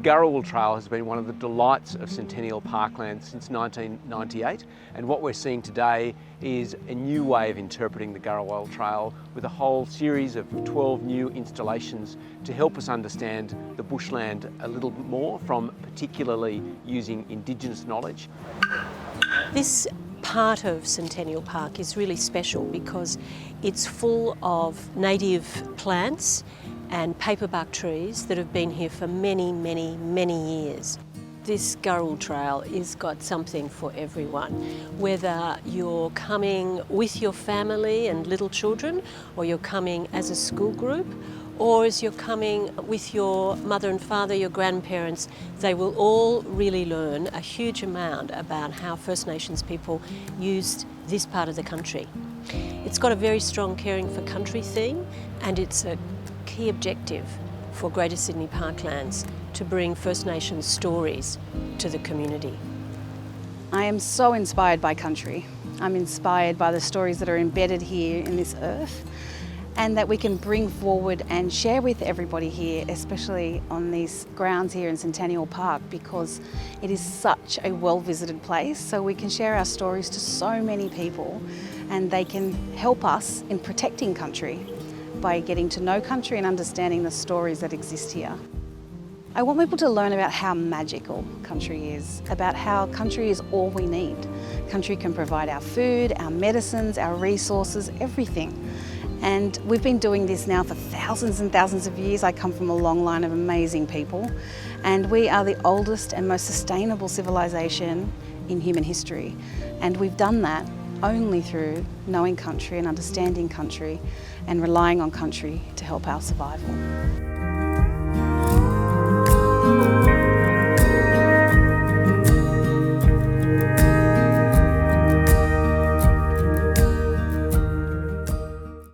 Guriwal Trail has been one of the delights of Centennial Parkland since 1998, and what we're seeing today is a new way of interpreting the Guriwal Trail with a whole series of 12 new installations to help us understand the bushland a little bit more, from particularly using Indigenous knowledge. This part of Centennial Park is really special because it's full of native plants and paperbark trees that have been here for many, many, many years. This Guriwal Trail has got something for everyone. Whether you're coming with your family and little children, or you're coming as a school group, or as you're coming with your mother and father, your grandparents, they will all really learn a huge amount about how First Nations people used this part of the country. It's got a very strong caring for country theme, and it's a key objective for Greater Sydney Parklands to bring First Nations stories to the community. I am so inspired by country. I'm inspired by the stories that are embedded here in this earth, and that we can bring forward and share with everybody here, especially on these grounds here in Centennial Park, because it is such a well-visited place, so we can share our stories to so many people, and they can help us in protecting country by getting to know country and understanding the stories that exist here. I want people to learn about how magical country is, about how country is all we need. Country can provide our food, our medicines, our resources, everything. And we've been doing this now for thousands and thousands of years. I come from a long line of amazing people, and we are the oldest and most sustainable civilization in human history. And we've done that only through knowing country and understanding country and relying on country to help our survival.